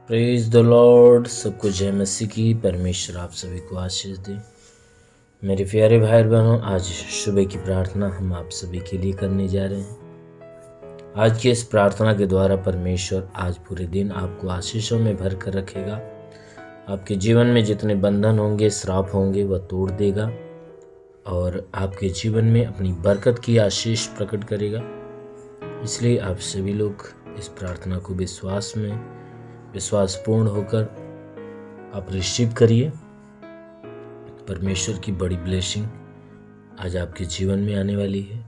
Praise the Lord. सबको जय मसीह की। परमेश्वर आप सभी को आशीष दे। मेरे प्यारे भाई बहनों, आज सुबह की प्रार्थना हम आप सभी के लिए करने जा रहे हैं। आज की इस प्रार्थना के द्वारा परमेश्वर आज पूरे दिन आपको आशीषों में भर कर रखेगा। आपके जीवन में जितने बंधन होंगे, श्राप होंगे, वह तोड़ देगा और आपके जीवन में अपनी बरकत की आशीष प्रकट करेगा। इसलिए आप सभी लोग इस प्रार्थना को विश्वासपूर्ण होकर आप रिसीव करिए। परमेश्वर की बड़ी ब्लेसिंग आज आपके जीवन में आने वाली है।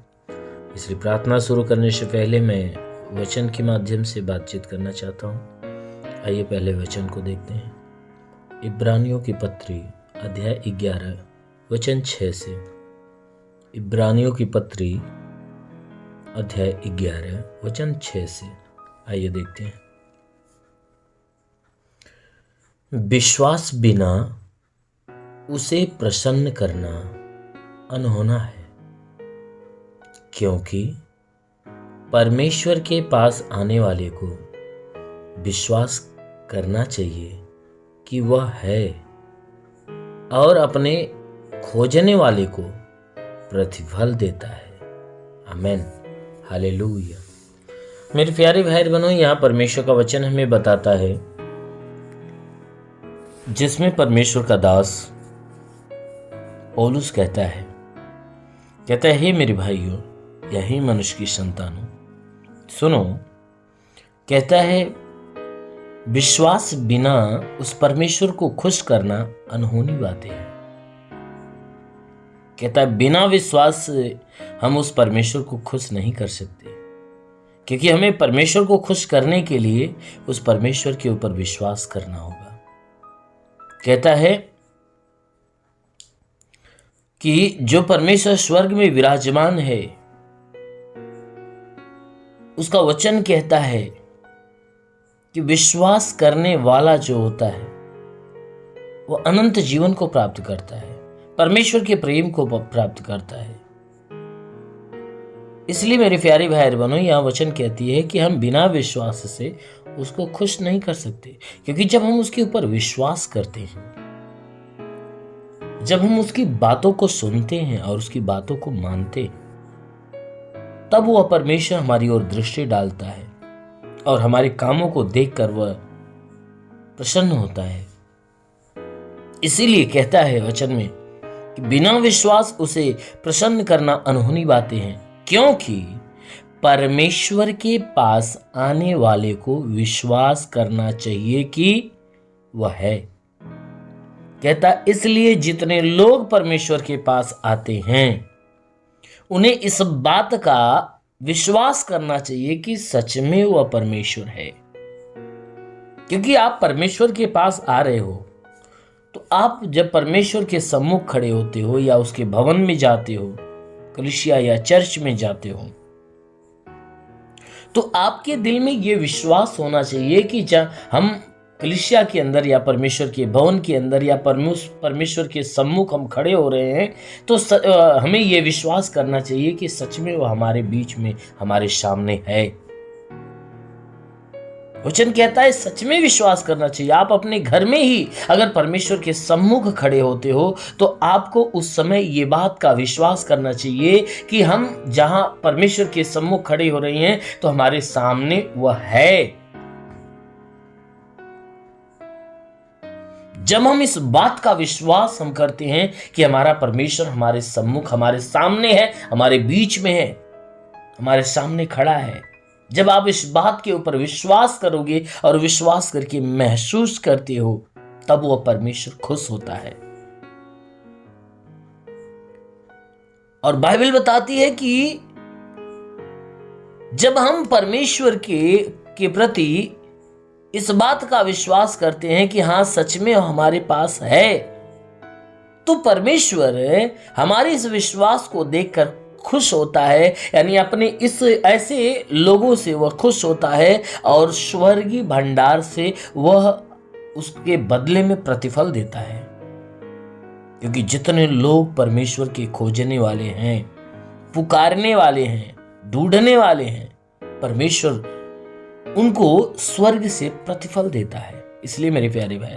इसलिए प्रार्थना शुरू करने से पहले मैं वचन के माध्यम से बातचीत करना चाहता हूँ। आइए पहले वचन को देखते हैं। इब्रानियों की पत्री अध्याय 11 वचन 6 से। इब्रानियों की पत्री अध्याय 11 वचन 6 से। आइए देखते हैं। विश्वास बिना उसे प्रसन्न करना अनहोना है, क्योंकि परमेश्वर के पास आने वाले को विश्वास करना चाहिए कि वह है और अपने खोजने वाले को प्रतिफल देता है। आमीन, हालेलुया। मेरे प्यारे भाई बहनों, यहाँ परमेश्वर का वचन हमें बताता है, जिसमें परमेश्वर का दास पौलुस कहता है हे मेरे भाइयों, यही मनुष्य की संतानों, सुनो। कहता है विश्वास बिना उस परमेश्वर को खुश करना अनहोनी बातें हैं। कहता है बिना विश्वास हम उस परमेश्वर को खुश नहीं कर सकते, क्योंकि हमें परमेश्वर को खुश करने के लिए उस परमेश्वर के ऊपर विश्वास करना होगा। कहता है कि जो परमेश्वर स्वर्ग में विराजमान है, उसका वचन कहता है कि विश्वास करने वाला जो होता है वो अनंत जीवन को प्राप्त करता है, परमेश्वर के प्रेम को प्राप्त करता है। इसलिए मेरे प्यारे भाई बहनों, यहां वचन कहती है कि हम बिना विश्वास से उसको खुश नहीं कर सकते, क्योंकि जब हम उसके ऊपर विश्वास करते हैं, जब हम उसकी बातों को सुनते हैं और उसकी बातों को मानते हैं, तब वह परमेश्वर हमारी ओर दृष्टि डालता है और हमारे कामों को देखकर वह प्रसन्न होता है। इसीलिए कहता है वचन में कि बिना विश्वास उसे प्रसन्न करना अनहोनी बातें हैं, क्योंकि परमेश्वर के पास आने वाले को विश्वास करना चाहिए कि वह है। कहता इसलिए जितने लोग परमेश्वर के पास आते हैं उन्हें इस बात का विश्वास करना चाहिए कि सच में वह परमेश्वर है। क्योंकि आप परमेश्वर के पास आ रहे हो, तो आप जब परमेश्वर के सम्मुख खड़े होते हो या उसके भवन में जाते हो, कलीसिया या चर्च में जाते हो, तो आपके दिल में यह विश्वास होना चाहिए कि हम कलीसिया के अंदर या परमेश्वर के भवन के अंदर या परमेश्वर के सम्मुख हम खड़े हो रहे हैं, तो हमें यह विश्वास करना चाहिए कि सच में वो हमारे बीच में, हमारे सामने है। वचन कहता है सच में विश्वास करना चाहिए। आप अपने घर में ही अगर परमेश्वर के सम्मुख खड़े होते हो, तो आपको उस समय ये बात का विश्वास करना चाहिए कि हम जहां परमेश्वर के सम्मुख खड़े हो रहे हैं, तो हमारे सामने वह है। जब हम इस बात का विश्वास हम करते हैं कि हमारा परमेश्वर हमारे सम्मुख, हमारे सामने है, हमारे बीच में है, हमारे सामने खड़ा है, जब आप इस बात के ऊपर विश्वास करोगे और विश्वास करके महसूस करते हो, तब वह परमेश्वर खुश होता है। और बाइबल बताती है कि जब हम परमेश्वर के प्रति इस बात का विश्वास करते हैं कि हाँ सच में हमारे पास है, तो परमेश्वर हमारे इस विश्वास को देखकर खुश होता है। यानी अपने इस ऐसे लोगों से वह खुश होता है और स्वर्गीय भंडार से वह उसके बदले में प्रतिफल देता है। क्योंकि जितने लोग परमेश्वर के खोजने वाले हैं, पुकारने वाले हैं, ढूंढने वाले हैं, परमेश्वर उनको स्वर्ग से प्रतिफल देता है। इसलिए मेरे प्यारे भाई,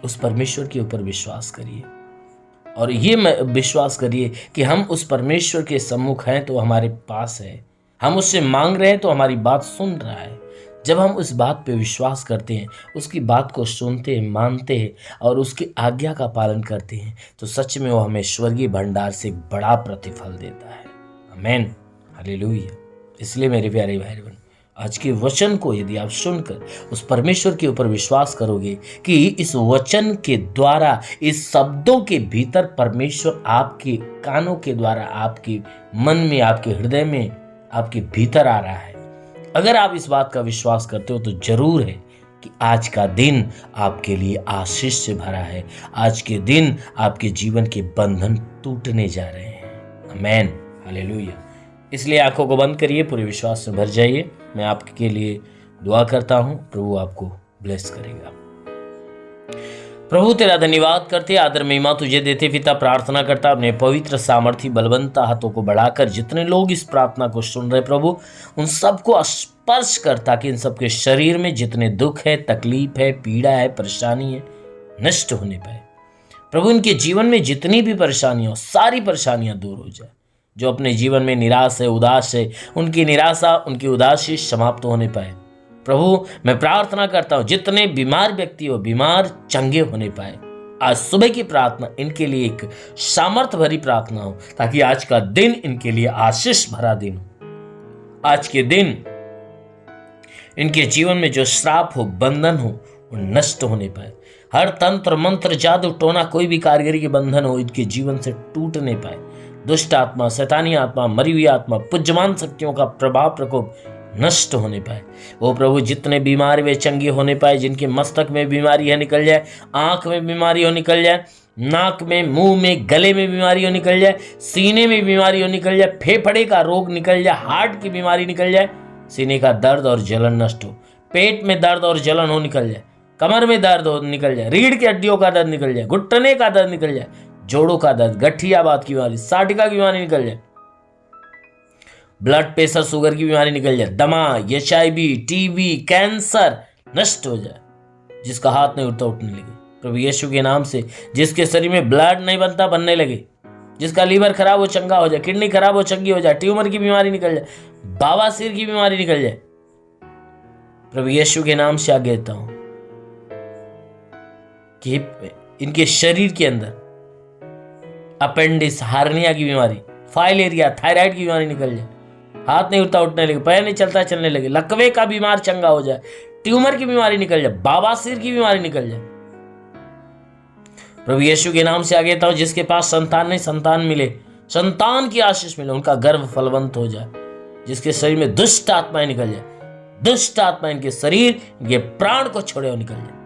उस परमेश्वर के ऊपर विश्वास करिए और ये विश्वास करिए कि हम उस परमेश्वर के सम्मुख हैं तो हमारे पास है, हम उससे मांग रहे हैं तो हमारी बात सुन रहा है। जब हम उस बात पे विश्वास करते हैं, उसकी बात को सुनते हैं, मानते हैं और उसकी आज्ञा का पालन करते हैं तो सच में वो हमें स्वर्गीय भंडार से बड़ा प्रतिफल देता है। आमीन, हालेलुया। इसलिए मेरे प्यारे भाई बहन, आज के वचन को यदि आप सुनकर उस परमेश्वर के ऊपर विश्वास करोगे कि इस वचन के द्वारा, इस शब्दों के भीतर परमेश्वर आपके कानों के द्वारा आपके मन में, आपके हृदय में, आपके भीतर आ रहा है, अगर आप इस बात का विश्वास करते हो तो जरूर है कि आज का दिन आपके लिए आशीष से भरा है। आज के दिन आपके जीवन के बंधन टूटने जा रहे हैं। आमीन, हालेलुया। इसलिए आंखों को बंद करिए, पूरे विश्वास से भर जाइए। मैं आपके लिए दुआ करता हूं, प्रभु आपको ब्लेस करेगा। प्रभु तेरा धन्यवाद करते, आदर महिमा तुझे देते पिता। प्रार्थना करता अपने पवित्र सामर्थी बलवंत हाथों को बढ़ाकर जितने लोग इस प्रार्थना को सुन रहे प्रभु, उन सबको स्पर्श कर, ताकि इन सबके शरीर में जितने दुख है, तकलीफ है, पीड़ा है, परेशानी है, नष्ट होने पाए प्रभु। इनके जीवन में जितनी भी परेशानियां, सारी परेशानियां दूर हो जाए। जो अपने जीवन में निराश है, उदास है, उनकी निराशा, उनकी उदासी समाप्त होने पाए प्रभु। मैं प्रार्थना करता हूं जितने बीमार व्यक्ति हो, बीमार चंगे होने पाए। आज सुबह की प्रार्थना इनके लिए एक सामर्थ भरी प्रार्थना हो, ताकि आज का दिन इनके लिए आशीष भरा दिन हो। आज के दिन इनके जीवन में जो श्राप हो, बंधन हो, वो नष्ट होने पाए। हर तंत्र मंत्र, जादू टोना, कोई भी कारीगरी के बंधन हो, इनके जीवन से टूटने पाए। दुष्ट आत्मा, शैतानी आत्मा, मरी हुई आत्मा, पुज्यमान शक्तियों का प्रभाव, प्रकोप नष्ट होने पाए। वो प्रभु जितने बीमार वे चंगे होने पाए। जिनके मस्तक में बीमारी है निकल जाए, आंख में बीमारी हो निकल जाए, नाक में, मुंह में, गले में बीमारी हो निकल जाए, सीने में बीमारी हो निकल जाए, फेफड़े का रोग निकल जाए, हार्ट की बीमारी निकल जाए, सीने का दर्द और जलन नष्ट हो, पेट में दर्द और जलन हो निकल जाए, कमर में दर्द हो निकल जाए, रीढ़ की हड्डियों का दर्द निकल जाए, घुटने का दर्द निकल जाए, जोड़ों का दर्द, गठियाबात की बीमारी, साटिका की बीमारी निकल जाए, ब्लड प्रेशर, शुगर की बीमारी निकल जाए, दमा, HIV, TB, कैंसर नष्ट हो जाए। जिसका हाथ नहीं उठता उठने लगे प्रभु यीशु के नाम से। जिसके शरीर में ब्लड नहीं बनता बनने लगे, जिसका लीवर खराब हो चंगा हो जाए, किडनी खराब हो चंगी हो जाए, ट्यूमर की बीमारी निकल जाए, बवासीर की बीमारी निकल जाए। प्रभु यीशु के नाम से आगे देता हूं कि इनके शरीर के अंदर अपेंडिक्स, हार्निया की बीमारी, फाइलेरिया, थायराइड की बीमारी निकल जाए। हाथ नहीं उठता उठने लगे, पैर नहीं चलता चलने लगे, लकवे का बीमार चंगा हो जाए, ट्यूमर की बीमारी निकल जाए, बवासीर की बीमारी निकल जाए। प्रभु यीशु के नाम से आगे था, जिसके पास संतान नहीं, संतान मिले, संतान की आशीष मिले, उनका गर्भ फलवंत हो जाए। जिसके शरीर में दुष्ट आत्माएं निकल जाए, दुष्ट आत्मा इनके शरीर, इनके प्राण को छोड़े और निकल जाए।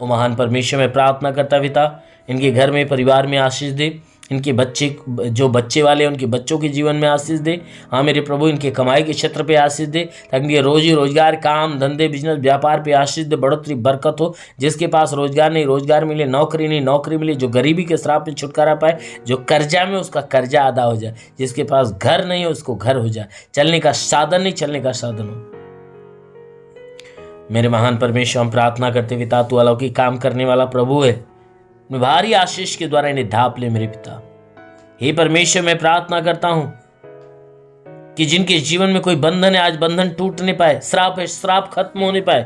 वो महान परमेश्वर में प्रार्थना करता पिता, इनके घर में, परिवार में आशीष दे। इनके बच्चे, जो बच्चे वाले उनके बच्चों के जीवन में आशीष दे। हाँ मेरे प्रभु, इनके कमाई के क्षेत्र पे आशीष दे, ताकि इनके रोजी रोजगार, काम धंधे, बिजनेस, व्यापार पे आशीष दे, बढ़ोतरी बरकत हो। जिसके पास रोजगार नहीं, रोजगार मिले, नौकरी नहीं, नौकरी मिले, जो गरीबी के श्राप में छुटकारा पाए, जो कर्जा में उसका कर्जा अदा हो जाए, जिसके पास घर नहीं है उसको घर हो जाए, चलने का साधन नहीं, चलने का साधन हो। मेरे महान परमेश्वर, हम प्रार्थना करते पिता, तू अलौकिक काम करने वाला प्रभु है, भारी आशीष के द्वारा इन्हें ढांप ले मेरे पिता। हे परमेश्वर, मैं प्रार्थना करता हूं कि जिनके जीवन में कोई बंधन है, आज बंधन टूटने पाए, श्राप है, श्राप खत्म होने पाए।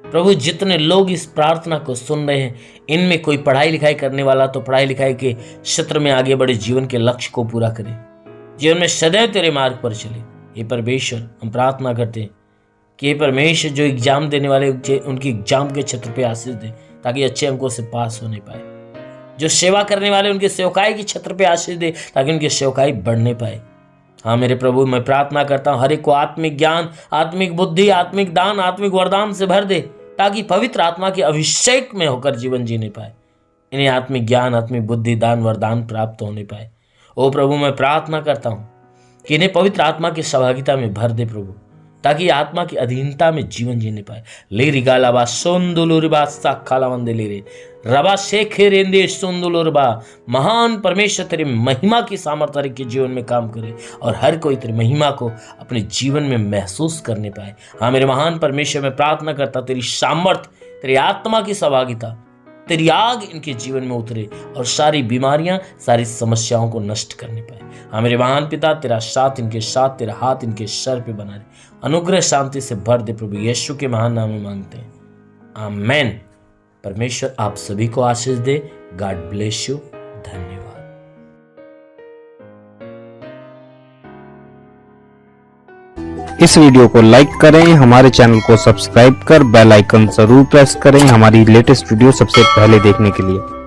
प्रभु जितने लोग इस प्रार्थना को सुन रहे हैं, इनमें कोई पढ़ाई लिखाई करने वाला तो पढ़ाई लिखाई के क्षेत्र में आगे बढ़े, जीवन के लक्ष्य को पूरा करे, जीवन में सदैव तेरे मार्ग पर चले। हे परमेश्वर, हम प्रार्थना करते हैं कि हे परमेश्वर, जो एग्जाम देने वाले उनकी एग्जाम के क्षेत्र पे आशीष दे, ताकि अच्छे अंकों से पास होने पाए। जो सेवा करने वाले उनके सेवकाई के क्षेत्र पे आशीष दे, ताकि उनकी सेवकाई बढ़ने पाए। हाँ मेरे प्रभु, मैं प्रार्थना करता हूँ हर एक को आत्मिक ज्ञान, आत्मिक बुद्धि, आत्मिक दान, आत्मिक वरदान से भर दे, ताकि पवित्र आत्मा के अभिषेक में होकर जीवन जीने पाए। इन्हें आत्मिक ज्ञान, आत्मिक बुद्धि, दान, वरदान प्राप्त होने पाए। ओ प्रभु, मैं प्रार्थना करता हूँ कि इन्हें पवित्र आत्मा की सहभागिता में भर दे प्रभु, ताकि आत्मा की अधीनता में जीवन जीने पाए। ले रिगालाबा सोंदुलुरबा साखालावंदे ले रे रबा शेखे रेंदे सोंदुलुरबा। महान परमेश्वर तेरे महिमा की सामर्थ्य के जीवन में काम करे और हर कोई तेरी महिमा को अपने जीवन में महसूस करने पाए। हाँ मेरे महान परमेश्वर, मैं प्रार्थना करता तेरी सामर्थ्य तेरी आत्मा की सहभागिता, तेरी आग इनके जीवन में उतरे और सारी बीमारियां, सारी समस्याओं को नष्ट करने पाए। हाँ मेरे महान पिता, तेरा साथ इनके साथ, तेरा हाथ इनके सर पे बना रहे, अनुग्रह शांति से भर दे प्रभु यीशु के महान नाम में मांगते हैं, आमेन। परमेश्वर आप सभी को आशीष दे। God bless you. धन्यवाद। इस वीडियो को लाइक करें, हमारे चैनल को सब्सक्राइब कर बेल आइकन जरूर प्रेस करें हमारी लेटेस्ट वीडियो सबसे पहले देखने के लिए।